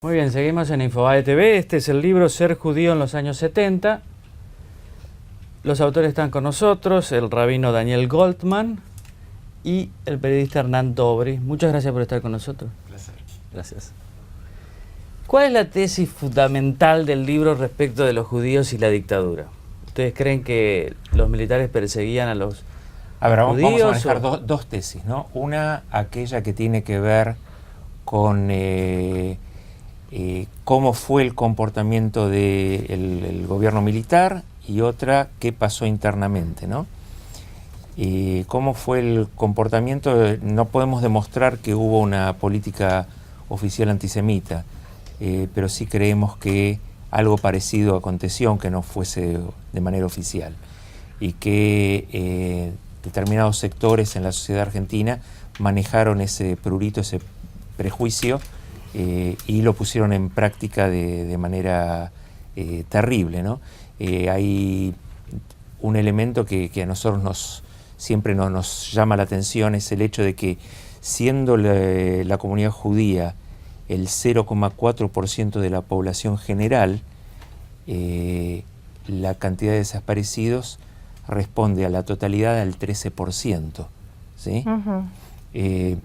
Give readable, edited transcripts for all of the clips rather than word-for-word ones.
Muy bien, seguimos en Infobae TV. Este es el libro Ser judío en los años 70. Los autores están con nosotros, el rabino Daniel Goldman y el periodista Hernán Dobry. Muchas gracias por estar con nosotros. Placer. Gracias. ¿Cuál es la tesis fundamental del libro respecto de los judíos y la dictadura? ¿Ustedes creen que los militares perseguían a los vamos judíos? A manejar dos tesis, ¿no? Una, aquella que tiene que ver con cómo fue el comportamiento del gobierno militar, y otra, qué pasó internamente, ¿no? Cómo fue el comportamiento, no podemos demostrar que hubo una política oficial antisemita, pero sí creemos que algo parecido aconteció, aunque no fuese de manera oficial, y que determinados sectores en la sociedad argentina manejaron ese prurito, ese prejuicio, y lo pusieron en práctica de manera terrible, ¿no? Hay un elemento que a nosotros siempre nos llama la atención, es el hecho de que, siendo la comunidad judía el 0,4% de la población general, la cantidad de desaparecidos responde a la totalidad al 13%, ¿sí? Uh-huh.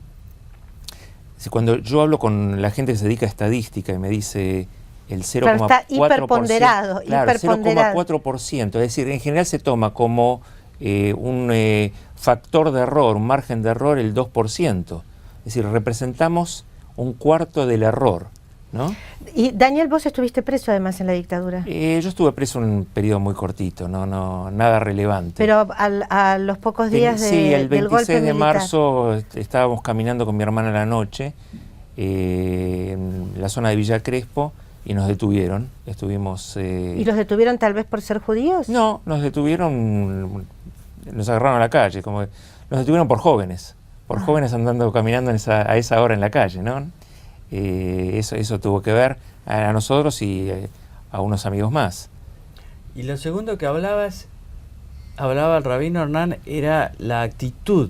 Cuando yo hablo con la gente que se dedica a estadística y me dice el 0,4%, claro, está hiperponderado, claro, 0,4%, es decir, en general se toma como un factor de error, un margen de error, el 2%. Es decir, representamos un cuarto del error, ¿no? Y Daniel, vos estuviste preso además en la dictadura. Yo estuve preso en un periodo muy cortito, nada relevante. Pero a los pocos días sí, el del golpe 26 de militar. marzo estábamos caminando con mi hermana en la noche en la zona de Villa Crespo y nos detuvieron. Estuvimos... ¿Y los detuvieron tal vez por ser judíos? No, nos detuvieron, nos agarraron a la calle, nos detuvieron por jóvenes, jóvenes andando, caminando a esa hora en la calle, ¿no? Eso tuvo que ver a nosotros y a unos amigos más. Y lo segundo que hablaba el rabino Hernán, era la actitud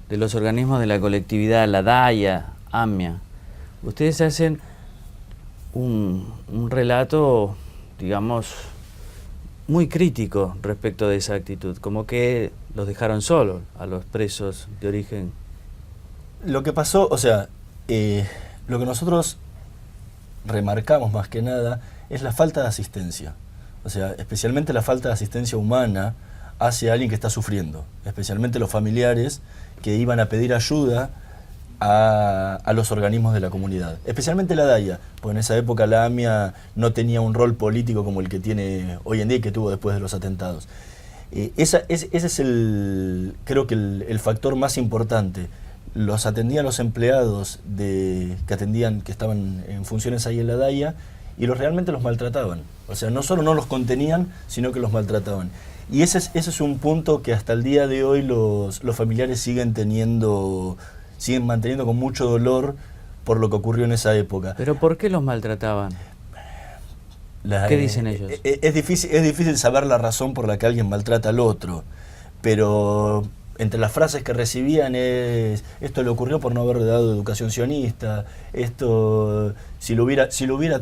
de los organismos de la colectividad, la DAIA, AMIA. Ustedes hacen un relato, digamos, muy crítico respecto de esa actitud, como que los dejaron solos a los presos de origen. Lo que pasó, o sea, lo que nosotros remarcamos más que nada es la falta de asistencia. O sea, especialmente la falta de asistencia humana hacia alguien que está sufriendo. Especialmente los familiares que iban a pedir ayuda a los organismos de la comunidad. Especialmente la DAIA, porque en esa época la AMIA no tenía un rol político como el que tiene hoy en día y que tuvo después de los atentados. Ese es creo que el factor más importante. Los atendían los empleados que estaban en funciones ahí en la DAIA, y realmente los maltrataban. O sea, no solo no los contenían, sino que los maltrataban. Y ese es un punto que hasta el día de hoy los familiares siguen manteniendo con mucho dolor por lo que ocurrió en esa época. ¿Pero por qué los maltrataban? ¿Qué dicen ellos? Es difícil saber la razón por la que alguien maltrata al otro, pero entre las frases que recibían esto le ocurrió por no haberle dado educación sionista, esto si lo hubiera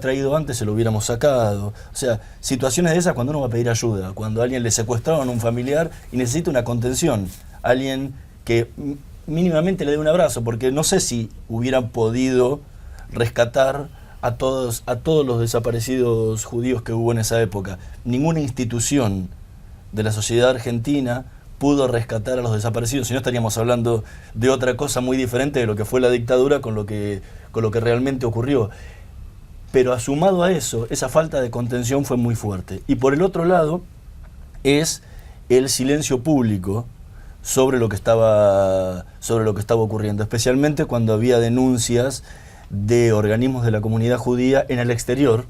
traído antes se lo hubiéramos sacado. O sea, situaciones de esas cuando uno va a pedir ayuda, cuando a alguien le secuestraron a un familiar y necesita una contención, alguien que mínimamente le dé un abrazo, porque no sé si hubieran podido rescatar a todos los desaparecidos judíos que hubo en esa época. Ninguna institución de la sociedad argentina pudo rescatar a los desaparecidos, si no estaríamos hablando de otra cosa muy diferente de lo que fue la dictadura con lo que realmente ocurrió. Pero sumado a eso, esa falta de contención fue muy fuerte. Y por el otro lado, es el silencio público sobre lo que estaba ocurriendo, especialmente cuando había denuncias de organismos de la comunidad judía en el exterior,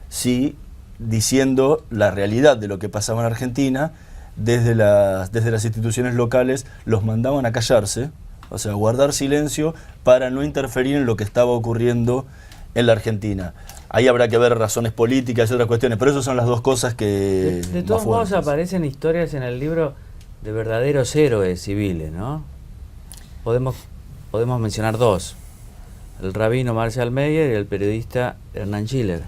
sí, diciendo la realidad de lo que pasaba en Argentina. Desde las instituciones locales los mandaban a callarse, o sea, a guardar silencio para no interferir en lo que estaba ocurriendo en la Argentina. Ahí habrá que ver razones políticas y otras cuestiones, pero esas son las dos cosas que... De todos modos aparecen historias en el libro de verdaderos héroes civiles, ¿no? Podemos mencionar dos. el rabino Marshall Meyer y el periodista Hernán Schiller.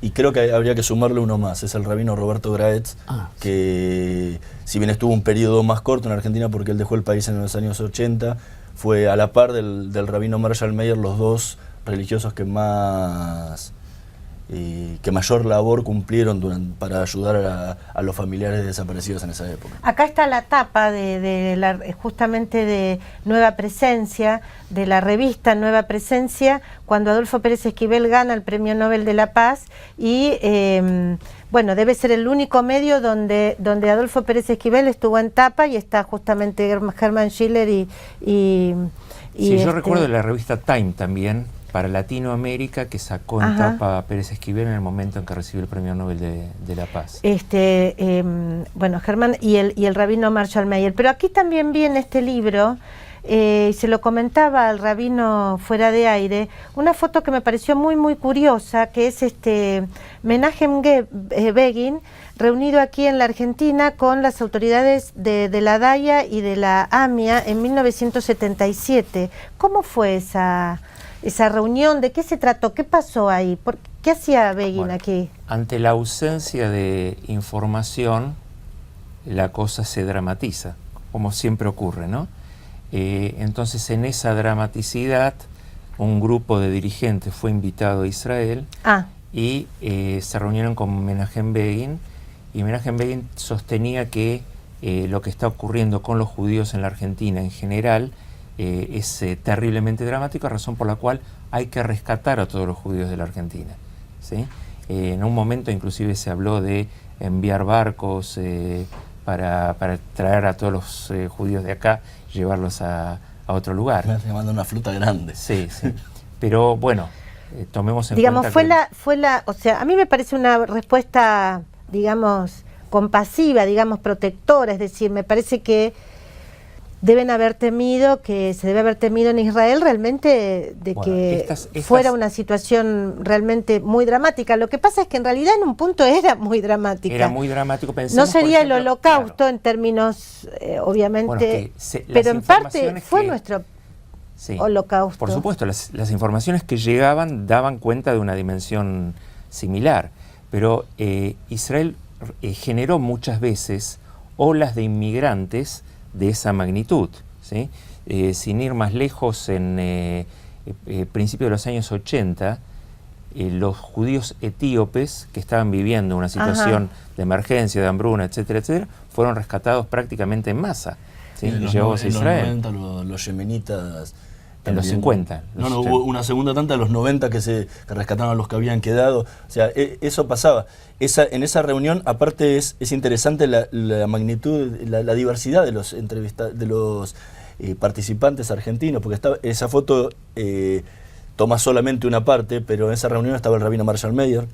Y creo que habría que sumarle uno más, es el rabino Roberto Graetz, que si bien estuvo un periodo más corto en Argentina porque él dejó el país en los años 80, fue a la par del rabino Marshall Meyer los dos religiosos que mayor labor cumplieron para ayudar a los familiares desaparecidos en esa época. Acá está la tapa justamente de Nueva Presencia, de la revista Nueva Presencia, cuando Adolfo Pérez Esquivel gana el Premio Nobel de la Paz y bueno, debe ser el único medio donde Adolfo Pérez Esquivel estuvo en tapa y está justamente Hernán Schiller y yo recuerdo la revista Time también, para Latinoamérica, que sacó en tapa a Pérez Esquivel en el momento en que recibió el Premio Nobel de la Paz. Bueno, Germán y el rabino Marshall Meyer. Pero aquí también vi en este libro, se lo comentaba al rabino fuera de aire, una foto que me pareció muy, muy curiosa, que es Menachem Begin, reunido aquí en la Argentina con las autoridades de la DAIA y de la AMIA en 1977. ¿Cómo fue esa reunión? ¿De qué se trató? ¿Qué pasó ahí? ¿Qué hacía Begin aquí? Ante la ausencia de información, la cosa se dramatiza, como siempre ocurre, ¿no? Entonces, en esa dramaticidad, un grupo de dirigentes fue invitado a Israel y se reunieron con Menachem Begin, y Menachem Begin sostenía que lo que está ocurriendo con los judíos en la Argentina en general es terriblemente dramático, razón por la cual hay que rescatar a todos los judíos de la Argentina, ¿sí? En un momento inclusive se habló de enviar barcos para traer a todos los judíos de acá, llevarlos a otro lugar. Se manda una flota grande. Sí, sí. Pero bueno, tomemos en digamos, cuenta o sea, a mí me parece una respuesta, digamos, compasiva, digamos, protectora, es decir, me parece que se debe haber temido en Israel realmente que fuera una situación realmente muy dramática. Lo que pasa es que en realidad en un punto era muy dramática. Era muy dramático, pensemos, no sería por ejemplo, el holocausto en términos, obviamente, pero en parte fue nuestro holocausto. Por supuesto, las informaciones que llegaban daban cuenta de una dimensión similar, pero Israel generó muchas veces olas de inmigrantes de esa magnitud, ¿sí? Sin ir más lejos, en principios de los años 80, los judíos etíopes que estaban viviendo una situación de emergencia, de hambruna, etcétera, etcétera, fueron rescatados prácticamente en masa, ¿sí? Y llevados a Israel. En los 90 los yemenitas... En los 50. Hubo una segunda tanta en los 90 que rescataron a los que habían quedado. O sea, eso pasaba. En esa reunión, aparte, es interesante la magnitud, la diversidad de los participantes argentinos, porque esa foto toma solamente una parte, pero en esa reunión estaba el rabino Marshall Meyer,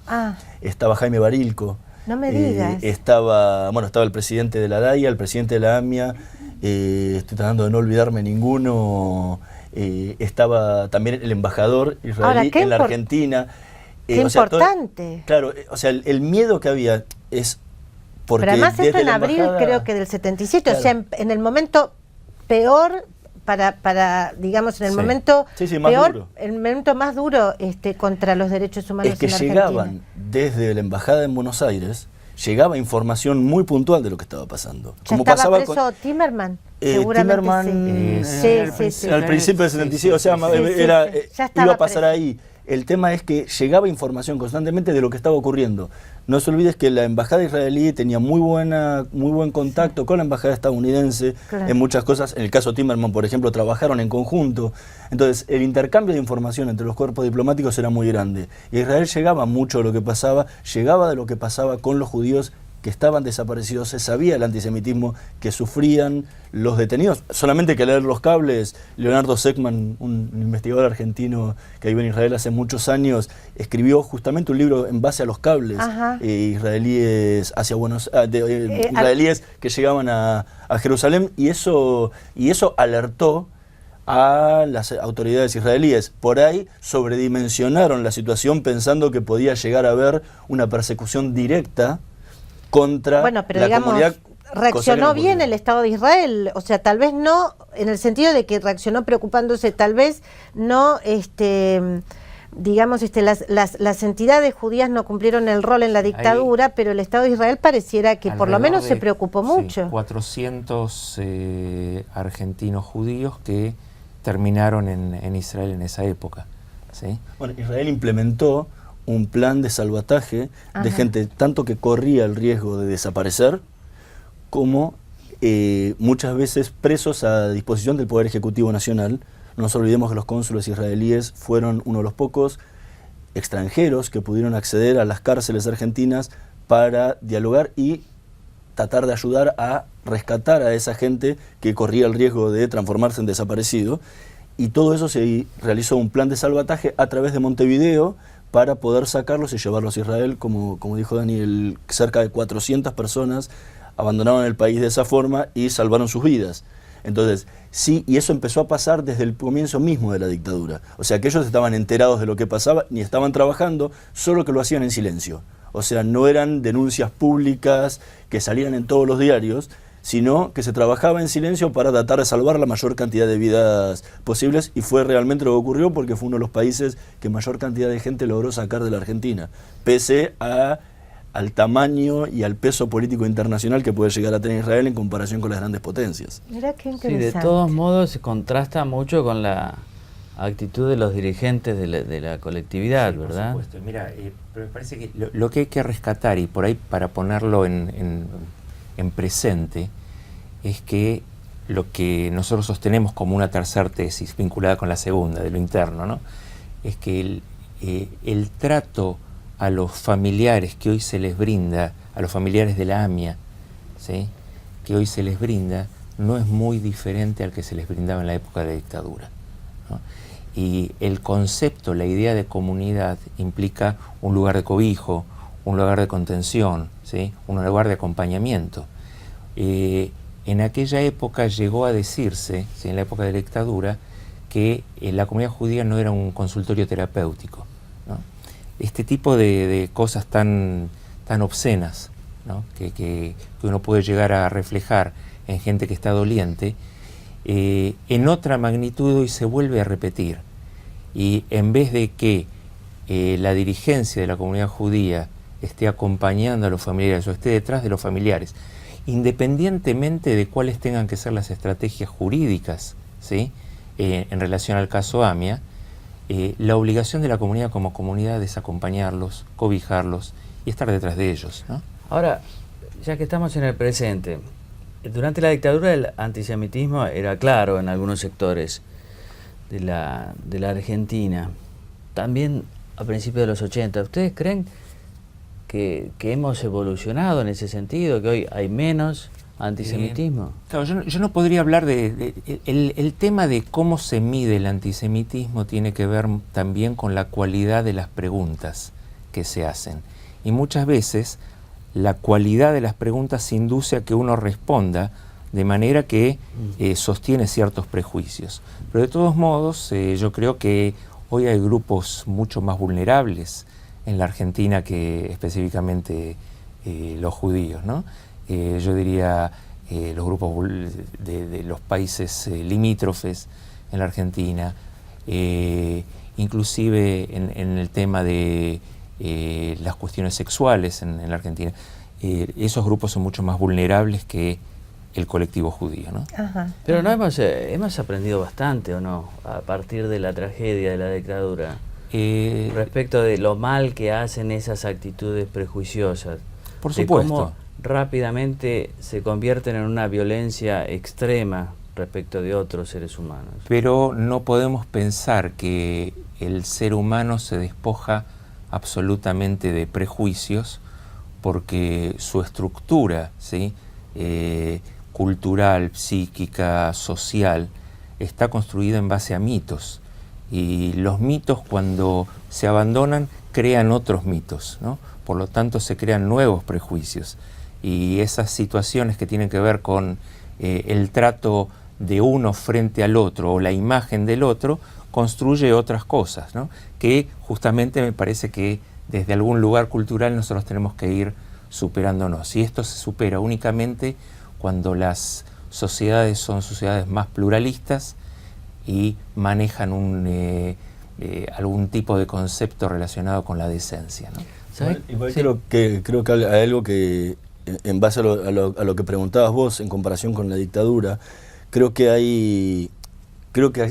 estaba Jaime Barilco. No me digas. Estaba el presidente de la DAIA, el presidente de la AMIA, estoy tratando de no olvidarme ninguno. Estaba también el embajador israelí en la Argentina. Qué importante. Claro, o sea, el miedo que había es porque... Pero además esto en abril, creo que del 77, claro. O sea, en el momento peor, digamos, en el momento peor, duro. El momento más duro contra los derechos humanos en Argentina. Es que llegaban desde la embajada en Buenos Aires, llegaba información muy puntual de lo que estaba pasando. Ya como estaba preso Timerman. Timerman sí. Al principio del 76, o sea, iba a pasar ahí. El tema es que llegaba información constantemente de lo que estaba ocurriendo. No se olvides que la embajada israelí tenía muy buen contacto con la embajada estadounidense, claro. En muchas cosas. En el caso Timerman, por ejemplo, trabajaron en conjunto. Entonces, el intercambio de información entre los cuerpos diplomáticos era muy grande. Y a Israel llegaba mucho de lo que pasaba, con los judíos que estaban desaparecidos. Se sabía el antisemitismo que sufrían los detenidos. Solamente que leer los cables, Leonardo Seckman, un investigador argentino que vive en Israel hace muchos años, escribió justamente un libro en base a los cables israelíes israelíes que llegaban a Jerusalén, y eso alertó a las autoridades israelíes. Por ahí sobredimensionaron la situación pensando que podía llegar a haber una persecución directa contra comunidad. reaccionó bien el Estado de Israel, o sea, tal vez no, en el sentido de que reaccionó preocupándose, tal vez no, digamos, las entidades judías no cumplieron el rol en la dictadura, pero el Estado de Israel pareciera que por lo menos se preocupó mucho. 400 argentinos judíos que terminaron en Israel en esa época. ¿Sí? Bueno, Israel implementó un plan de salvataje de gente tanto que corría el riesgo de desaparecer, como muchas veces presos a disposición del Poder Ejecutivo Nacional. No nos olvidemos que los cónsules israelíes fueron uno de los pocos extranjeros que pudieron acceder a las cárceles argentinas para dialogar y tratar de ayudar a rescatar a esa gente que corría el riesgo de transformarse en desaparecido. Y todo eso se realizó un plan de salvataje a través de Montevideo para poder sacarlos y llevarlos a Israel. Como dijo Daniel, cerca de 400 personas abandonaron el país de esa forma y salvaron sus vidas. Entonces, sí, y eso empezó a pasar desde el comienzo mismo de la dictadura. O sea, que ellos estaban enterados de lo que pasaba, ni estaban trabajando, solo que lo hacían en silencio. O sea, no eran denuncias públicas que salían en todos los diarios, sino que se trabajaba en silencio para tratar de salvar la mayor cantidad de vidas posibles, y fue realmente lo que ocurrió, porque fue uno de los países que mayor cantidad de gente logró sacar de la Argentina, pese al tamaño y al peso político internacional que puede llegar a tener Israel en comparación con las grandes potencias. Mirá qué Sí, interesante. de todos modos se contrasta mucho con la actitud de los dirigentes de la colectividad, Sí, ¿verdad? por supuesto. Mira, pero me parece que lo que hay que rescatar, y por ahí para ponerlo en presente, es que lo que nosotros sostenemos como una tercera tesis vinculada con la segunda, de lo interno, ¿no? Es que el trato a los familiares que hoy se les brinda, a los familiares de la AMIA, ¿sí?, que hoy se les brinda, no es muy diferente al que se les brindaba en la época de la dictadura, ¿no? Y el concepto, la idea de comunidad implica un lugar de cobijo, un lugar de contención, ¿sí?, un lugar de acompañamiento. En aquella época llegó a decirse, ¿sí?, en la época de la dictadura, que la comunidad judía no era un consultorio terapéutico, ¿no? Este tipo de cosas tan obscenas, ¿no?, que uno puede llegar a reflejar en gente que está doliente, en otra magnitud hoy se vuelve a repetir. Y en vez de que la dirigencia de la comunidad judía esté acompañando a los familiares o esté detrás de los familiares, independientemente de cuáles tengan que ser las estrategias jurídicas, ¿sí?, en relación al caso AMIA, la obligación de la comunidad como comunidad es acompañarlos, cobijarlos y estar detrás de ellos, ¿no? Ahora, ya que estamos en el presente, durante la dictadura el antisemitismo era claro en algunos sectores de la Argentina, también a principios de los 80. ¿Ustedes creen que hemos evolucionado en ese sentido, que hoy hay menos antisemitismo? Claro, yo no podría hablar el tema de cómo se mide el antisemitismo tiene que ver también con la cualidad de las preguntas que se hacen. Y muchas veces la cualidad de las preguntas induce a que uno responda de manera que sostiene ciertos prejuicios. Pero de todos modos, yo creo que hoy hay grupos mucho más vulnerables en la Argentina que específicamente los judíos, ¿no? Yo diría los grupos de los países limítrofes en la Argentina, inclusive en el tema de las cuestiones sexuales en la Argentina. Esos grupos son mucho más vulnerables que el colectivo judío, ¿no? Ajá. Pero no hemos aprendido bastante, ¿o no?, a partir de la tragedia de la dictadura, respecto de lo mal que hacen esas actitudes prejuiciosas. Por supuesto. Cómo rápidamente se convierten en una violencia extrema respecto de otros seres humanos. Pero no podemos pensar que el ser humano se despoja absolutamente de prejuicios, porque su estructura, ¿sí?, cultural, psíquica, social, está construida en base a mitos. Y los mitos, cuando se abandonan, crean otros mitos, ¿no? Por lo tanto, se crean nuevos prejuicios. Y esas situaciones que tienen que ver con el trato de uno frente al otro o la imagen del otro, construye otras cosas, ¿no?, que justamente me parece que desde algún lugar cultural nosotros tenemos que ir superándonos. Y esto se supera únicamente cuando las sociedades son sociedades más pluralistas y manejan algún tipo de concepto relacionado con la decencia, ¿no? Igual sí. creo que hay algo que, en base a lo que preguntabas vos en comparación con la dictadura, creo que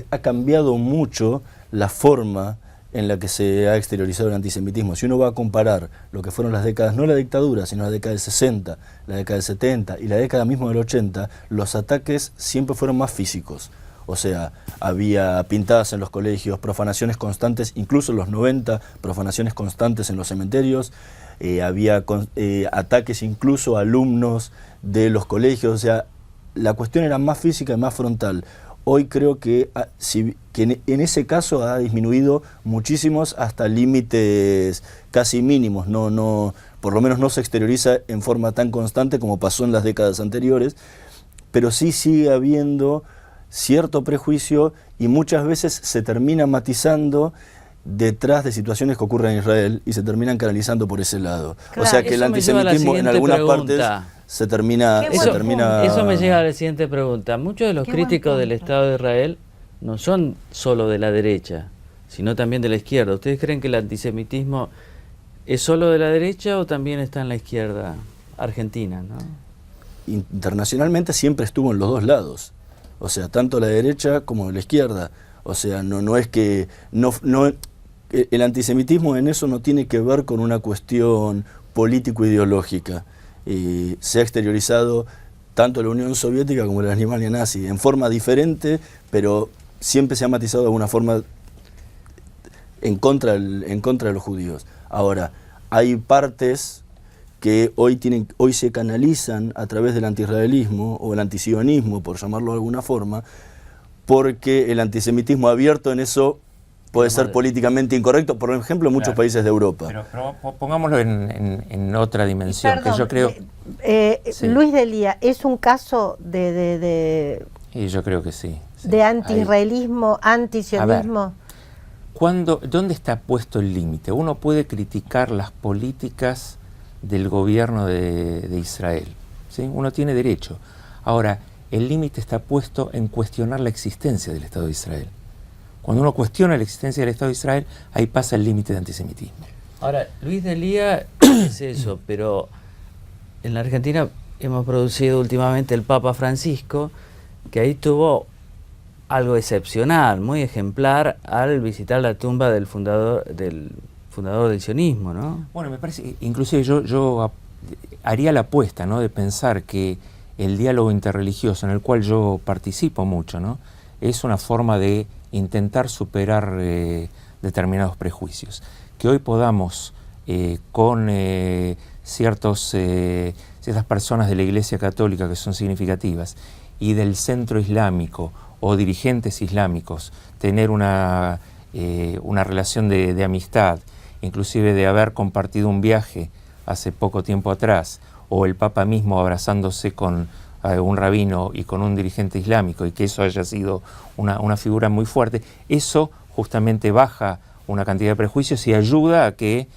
ha cambiado mucho la forma en la que se ha exteriorizado el antisemitismo. Si uno va a comparar lo que fueron las décadas, no la dictadura, sino la década del 60, la década del 70 y la década mismo del 80, los ataques siempre fueron más físicos. O sea, había pintadas en los colegios, profanaciones constantes, incluso en los 90, profanaciones constantes en los cementerios, había ataques incluso a alumnos de los colegios, o sea, la cuestión era más física y más frontal. Hoy creo que en ese caso ha disminuido muchísimos hasta límites casi mínimos, por lo menos no se exterioriza en forma tan constante como pasó en las décadas anteriores, pero sí sigue habiendo cierto prejuicio y muchas veces se termina matizando detrás de situaciones que ocurren en Israel y se terminan canalizando por ese lado. Claro, o sea que el antisemitismo en algunas partes se termina... Eso me lleva a la siguiente pregunta. Muchos de los críticos del Estado de Israel no son solo de la derecha, sino también de la izquierda. ¿Ustedes creen que el antisemitismo es solo de la derecha o también está en la izquierda argentina, ¿no? Internacionalmente siempre estuvo en los dos lados. O sea, tanto la derecha como la izquierda. O sea, no es que... el antisemitismo en eso no tiene que ver con una cuestión político-ideológica. Se ha exteriorizado tanto la Unión Soviética como la Alemania nazi, en forma diferente, pero siempre se ha matizado de alguna forma en contra de los judíos. Ahora, hay partes que hoy se canalizan a través del antiisraelismo o el antisionismo, por llamarlo de alguna forma, porque el antisemitismo abierto en eso puede ser políticamente incorrecto, por ejemplo, en muchos países de Europa. Pero pongámoslo en otra dimensión, perdón, que yo creo... sí. Luis Delia, ¿es un caso y yo creo que sí. de antiisraelismo, antisionismo? ¿Dónde está puesto el límite? Uno puede criticar las políticas del gobierno de Israel, ¿sí? Uno tiene derecho. Ahora, el límite está puesto en cuestionar la existencia del Estado de Israel. Cuando uno cuestiona la existencia del Estado de Israel, ahí pasa el límite de antisemitismo. Ahora, Luis Delia es eso, pero en la Argentina hemos producido últimamente el Papa Francisco, que ahí tuvo algo excepcional, muy ejemplar, al visitar la tumba del fundador del sionismo, ¿no? Bueno, me parece, inclusive yo haría la apuesta, ¿no?, de pensar que el diálogo interreligioso, en el cual yo participo mucho, ¿no?, es una forma de intentar superar determinados prejuicios. Que hoy podamos, con ciertas personas de la Iglesia Católica que son significativas y del centro islámico o dirigentes islámicos, tener una relación de amistad, inclusive de haber compartido un viaje hace poco tiempo atrás, o el Papa mismo abrazándose con un rabino y con un dirigente islámico, y que eso haya sido una figura muy fuerte, eso justamente baja una cantidad de prejuicios y ayuda a que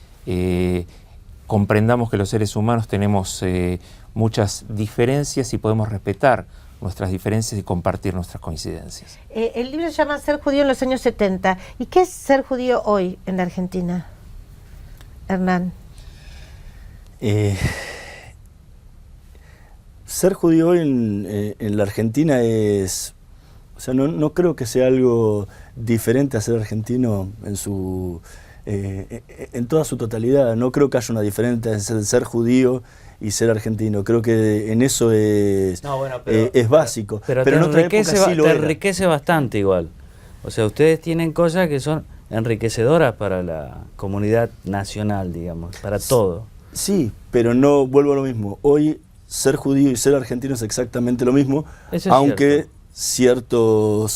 comprendamos que los seres humanos tenemos muchas diferencias y podemos respetar nuestras diferencias y compartir nuestras coincidencias. El libro se llama Ser judío en los años 70. ¿Y qué es ser judío hoy en la Argentina, Hernán? Ser judío hoy en la Argentina es... O sea, no creo que sea algo diferente a ser argentino en toda su totalidad. No creo que haya una diferencia entre ser judío y ser argentino. Creo que en eso es básico. Pero en otra época sí lo era. Te enriquece bastante igual. O sea, ustedes tienen cosas que son enriquecedoras para la comunidad nacional, digamos, para todo. Sí, pero no vuelvo a lo mismo. Hoy ser judío y ser argentino es exactamente lo mismo, aunque cierto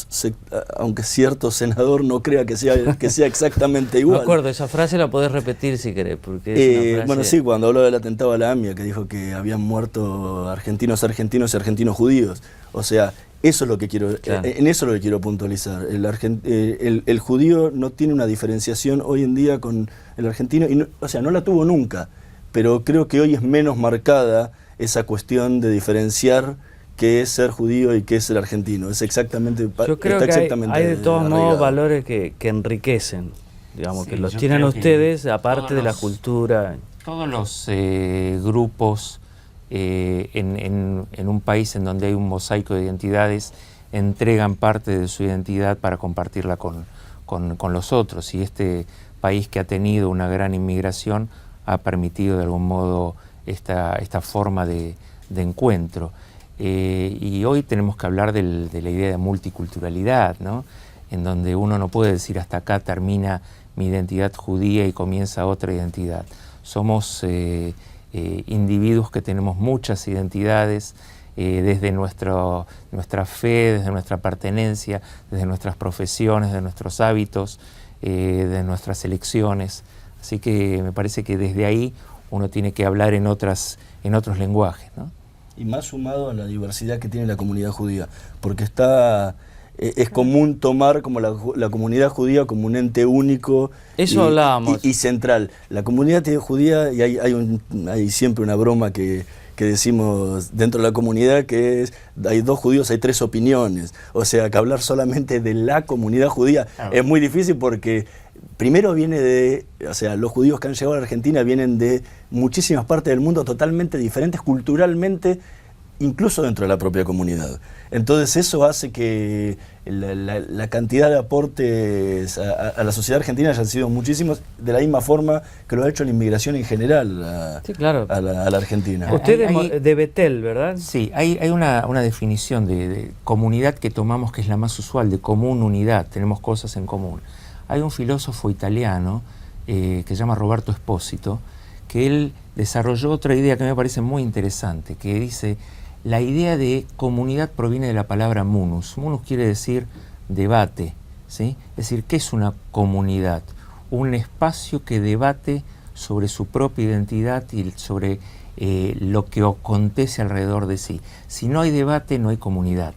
senador no crea que sea exactamente igual. Me acuerdo, esa frase la podés repetir si querés, porque es una frase... Bueno, sí, cuando habló del atentado a la AMIA, que dijo que habían muerto argentinos y argentinos judíos. O sea, eso es lo que quiero, claro. En eso es lo que quiero puntualizar. El judío no tiene una diferenciación hoy en día con el argentino, y no la tuvo nunca, pero creo que hoy es menos marcada esa cuestión de diferenciar qué es ser judío y qué es ser argentino. Es exactamente, Yo creo está que exactamente hay de todos modos arraigado. valores que enriquecen, digamos, Sí, que los yo tienen creo que ustedes, aparte de la todos cultura. Todos los grupos en un país en donde hay un mosaico de identidades entregan parte de su identidad para compartirla con los otros, y este país que ha tenido una gran inmigración ha permitido de algún modo esta forma de encuentro. Y hoy tenemos que hablar de la idea de multiculturalidad, ¿no? En donde uno no puede decir hasta acá termina mi identidad judía y comienza otra identidad. Somos individuos que tenemos muchas identidades, desde nuestra fe, desde nuestra pertenencia, desde nuestras profesiones, de nuestros hábitos, de nuestras elecciones. Así que me parece que desde ahí uno tiene que hablar en otros lenguajes, ¿no? Y más sumado a la diversidad que tiene la comunidad judía, porque es común tomar como la comunidad judía como un ente único. Eso hablábamos. Y central. La comunidad judía, y hay siempre una broma que decimos dentro de la comunidad, que es, hay 2 judíos, hay 3 opiniones. O sea, que hablar solamente de la comunidad judía es muy difícil, porque primero los judíos que han llegado a la Argentina vienen de muchísimas partes del mundo totalmente diferentes culturalmente, incluso dentro de la propia comunidad. Entonces eso hace que la cantidad de aportes a la sociedad argentina hayan sido muchísimos, de la misma forma que lo ha hecho la inmigración en general Sí, claro. a la Argentina. Usted es de Betel, ¿verdad? Sí, hay una definición de comunidad que tomamos, que es la más usual, de común unidad, tenemos cosas en común. Hay un filósofo italiano que se llama Roberto Espósito, que él desarrolló otra idea que me parece muy interesante, que dice: la idea de comunidad proviene de la palabra munus. Munus quiere decir debate, ¿sí? Es decir, ¿qué es una comunidad? Un espacio que debate sobre su propia identidad y sobre lo que acontece alrededor de sí. Si no hay debate, no hay comunidad.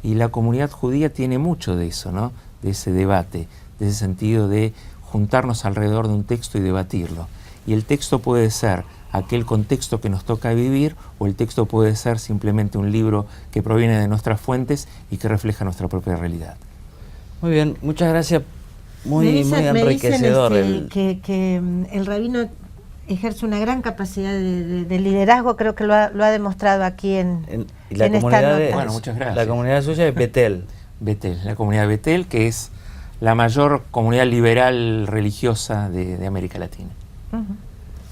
Y la comunidad judía tiene mucho de eso, ¿no? De ese debate, de ese sentido de juntarnos alrededor de un texto y debatirlo. Y el texto puede ser aquel contexto que nos toca vivir, o el texto puede ser simplemente un libro que proviene de nuestras fuentes y que refleja nuestra propia realidad. Muy bien, muchas gracias. Muy Me enriquecedor. dicen que el rabino ejerce una gran capacidad de liderazgo, creo que lo ha demostrado aquí en la esta comunidad nota. Bueno, muchas gracias. La comunidad suya es Betel. Betel, la comunidad de Betel, que es la mayor comunidad liberal religiosa de América Latina.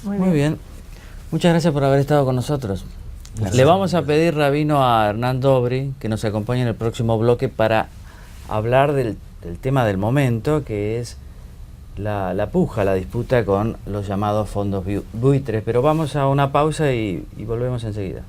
Muy bien. Muchas gracias por haber estado con nosotros. Gracias. Le vamos a pedir, rabino, a Hernán Dobry que nos acompañe en el próximo bloque para hablar del tema del momento, que es la puja, la disputa con los llamados fondos buitres. Pero vamos a una pausa y volvemos enseguida.